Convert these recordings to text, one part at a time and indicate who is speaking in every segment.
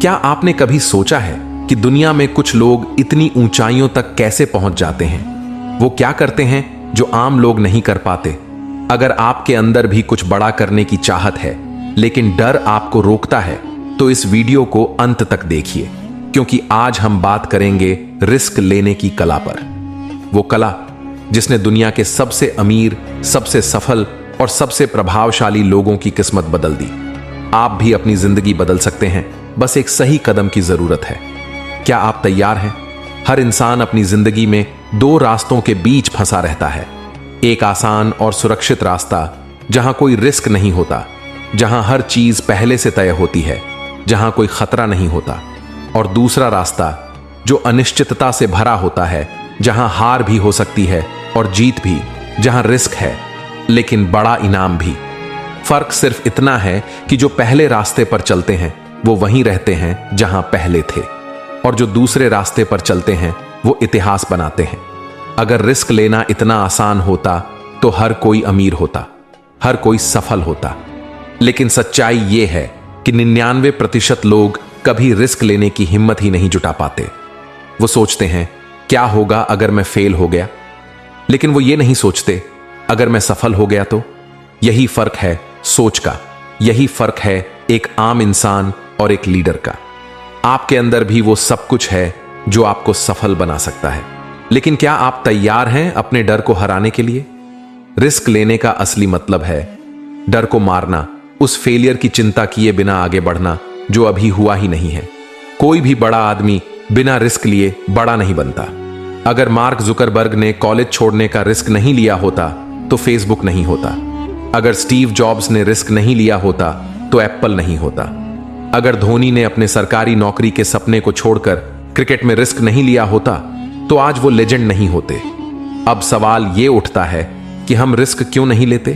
Speaker 1: क्या आपने कभी सोचा है कि दुनिया में कुछ लोग इतनी ऊंचाइयों तक कैसे पहुंच जाते हैं? वो क्या करते हैं जो आम लोग नहीं कर पाते? अगर आपके अंदर भी कुछ बड़ा करने की चाहत है लेकिन डर आपको रोकता है, तो इस वीडियो को अंत तक देखिए, क्योंकि आज हम बात करेंगे रिस्क लेने की कला पर। वो कला जिसने दुनिया के सबसे अमीर, सबसे सफल और सबसे प्रभावशाली लोगों की किस्मत बदल दी। आप भी अपनी जिंदगी बदल सकते हैं, बस एक सही कदम की जरूरत है। क्या आप तैयार हैं? हर इंसान अपनी जिंदगी में दो रास्तों के बीच फंसा रहता है। एक आसान और सुरक्षित रास्ता जहां कोई रिस्क नहीं होता, जहां हर चीज पहले से तय होती है, जहां कोई खतरा नहीं होता। और दूसरा रास्ता जो अनिश्चितता से भरा होता है, जहां हार भी हो सकती है और जीत भी, जहां रिस्क है लेकिन बड़ा इनाम भी। फर्क सिर्फ इतना है कि जो पहले रास्ते पर चलते हैं वो वहीं रहते हैं जहां पहले थे, और जो दूसरे रास्ते पर चलते हैं वो इतिहास बनाते हैं। अगर रिस्क लेना इतना आसान होता तो हर कोई अमीर होता, हर कोई सफल होता। लेकिन सच्चाई ये है कि 99% लोग कभी रिस्क लेने की हिम्मत ही नहीं जुटा पाते। वो सोचते हैं क्या होगा अगर मैं फेल हो गया, लेकिन वो ये नहीं सोचते अगर मैं सफल हो गया तो। यही फर्क है सोच का, यही फर्क है एक आम इंसान और एक लीडर का। आपके अंदर भी वो सब कुछ है जो आपको सफल बना सकता है, लेकिन क्या आप तैयार हैं अपने डर को हराने के लिए? रिस्क लेने का असली मतलब है डर को मारना, उस फेलियर की चिंता किए बिना आगे बढ़ना जो अभी हुआ ही नहीं है। कोई भी बड़ा आदमी बिना रिस्क लिए बड़ा नहीं बनता। अगर मार्क जुकरबर्ग ने कॉलेज छोड़ने का रिस्क नहीं लिया होता तो फेसबुक नहीं होता। अगर स्टीव जॉब्स ने रिस्क नहीं लिया होता तो एप्पल नहीं होता। अगर धोनी ने अपने सरकारी नौकरी के सपने को छोड़कर क्रिकेट में रिस्क नहीं लिया होता तो आज वो लेजेंड नहीं होते। अब सवाल ये उठता है कि हम रिस्क क्यों नहीं लेते?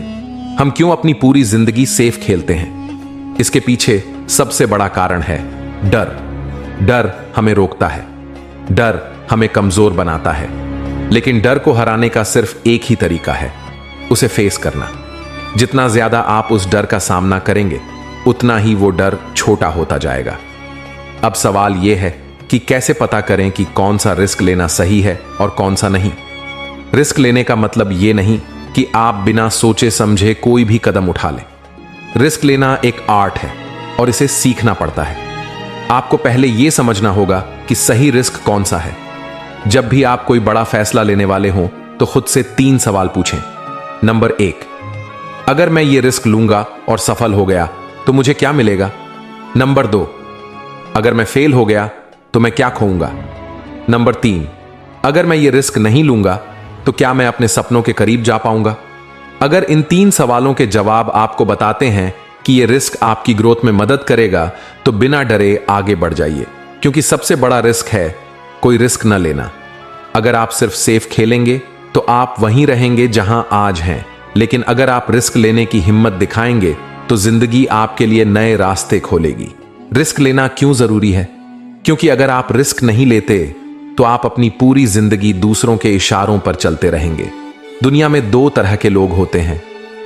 Speaker 1: हम क्यों अपनी पूरी जिंदगी सेफ खेलते हैं? इसके पीछे सबसे बड़ा कारण है डर। डर हमें रोकता है, डर हमें कमजोर बनाता है। लेकिन डर को हराने का सिर्फ एक ही तरीका है, उसे फेस करना। जितना ज्यादा आप उस डर का सामना करेंगे उतना ही वो डर छोटा होता जाएगा। अब सवाल यह है कि कैसे पता करें कि कौन सा रिस्क लेना सही है और कौन सा नहीं। रिस्क लेने का मतलब यह नहीं कि आप बिना सोचे समझे कोई भी कदम उठा लें। रिस्क लेना एक आर्ट है और इसे सीखना पड़ता है। आपको पहले यह समझना होगा कि सही रिस्क कौन सा है। जब भी आप कोई बड़ा फैसला लेने वाले हों तो खुद से 3 सवाल पूछें। नंबर 1, अगर मैं ये रिस्क लूंगा और सफल हो गया तो मुझे क्या मिलेगा? नंबर 2, अगर मैं फेल हो गया तो मैं क्या खोऊंगा? नंबर 3, अगर मैं ये रिस्क नहीं लूंगा तो क्या मैं अपने सपनों के करीब जा पाऊंगा? अगर इन 3 सवालों के जवाब आपको बताते हैं कि ये रिस्क आपकी ग्रोथ में मदद करेगा तो बिना डरे आगे बढ़ जाइए, क्योंकि सबसे बड़ा रिस्क है कोई रिस्क न लेना। अगर आप सिर्फ सेफ खेलेंगे तो आप वहीं रहेंगे जहां आज हैं, लेकिन अगर आप रिस्क लेने की हिम्मत दिखाएंगे तो जिंदगी आपके लिए नए रास्ते खोलेगी। रिस्क लेना क्यों जरूरी है? क्योंकि अगर आप रिस्क नहीं लेते तो आप अपनी पूरी जिंदगी दूसरों के इशारों पर चलते रहेंगे। दुनिया में 2 तरह के लोग होते हैं,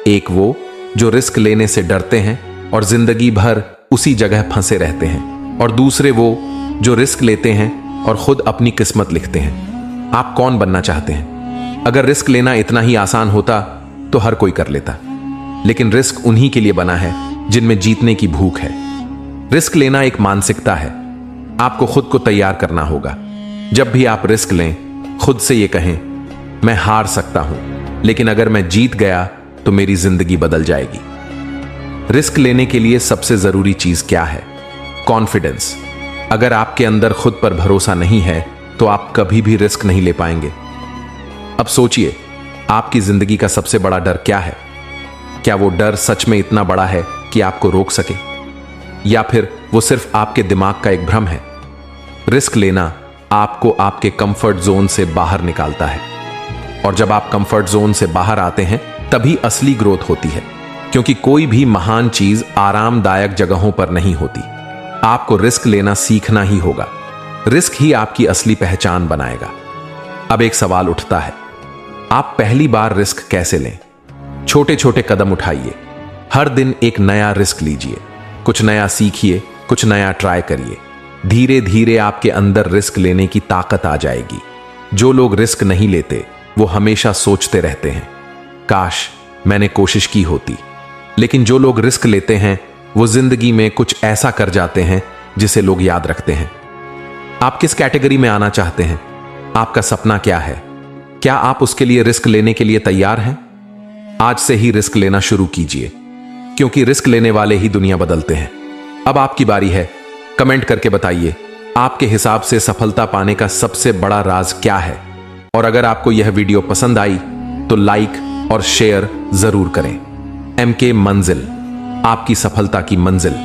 Speaker 1: एक वो जो रिस्क लेने से डरते हैं और जिंदगी भर उसी जगह फंसे रहते हैं, और दूसरे वो जो रिस्क लेते हैं और खुद अपनी किस्मत लिखते हैं। आप कौन बनना चाहते हैं? अगर रिस्क लेना इतना ही आसान होता तो हर कोई कर लेता, लेकिन रिस्क उन्हीं के लिए बना है जिनमें जीतने की भूख है। रिस्क लेना एक मानसिकता है। आपको खुद को तैयार करना होगा। जब भी आप रिस्क लें, खुद से ये कहें, मैं हार सकता हूं, लेकिन अगर मैं जीत गया तो मेरी जिंदगी बदल जाएगी। रिस्क लेने के लिए सबसे जरूरी चीज क्या है? कॉन्फिडेंस। अगर आपके अंदर खुद पर भरोसा नहीं है तो आप कभी भी रिस्क नहीं ले पाएंगे। अब सोचिए, आपकी जिंदगी का सबसे बड़ा डर क्या है? क्या वो डर सच में इतना बड़ा है कि आपको रोक सके, या फिर वो सिर्फ आपके दिमाग का एक भ्रम है? रिस्क लेना आपको आपके कंफर्ट जोन से बाहर निकालता है, और जब आप कंफर्ट जोन से बाहर आते हैं तभी असली ग्रोथ होती है, क्योंकि कोई भी महान चीज आरामदायक जगहों पर नहीं होती। आपको रिस्क लेना सीखना ही होगा। रिस्क ही आपकी असली पहचान बनाएगा। अब एक सवाल उठता है, आप पहली बार रिस्क कैसे लें? छोटे छोटे कदम उठाइए। हर दिन एक नया रिस्क लीजिए, कुछ नया सीखिए, कुछ नया ट्राई करिए। धीरे धीरे आपके अंदर रिस्क लेने की ताकत आ जाएगी। जो लोग रिस्क नहीं लेते वो हमेशा सोचते रहते हैं, काश मैंने कोशिश की होती। लेकिन जो लोग रिस्क लेते हैं वो जिंदगी में कुछ ऐसा कर जाते हैं जिसे लोग याद रखते हैं। आप किस कैटेगरी में आना चाहते हैं? आपका सपना क्या है? क्या आप उसके लिए रिस्क लेने के लिए तैयार हैं? आज से ही रिस्क लेना शुरू कीजिए, क्योंकि रिस्क लेने वाले ही दुनिया बदलते हैं। अब आपकी बारी है। कमेंट करके बताइए आपके हिसाब से सफलता पाने का सबसे बड़ा राज क्या है। और अगर आपको यह वीडियो पसंद आई तो लाइक और शेयर जरूर करें। MK मंजिल, आपकी सफलता की मंजिल।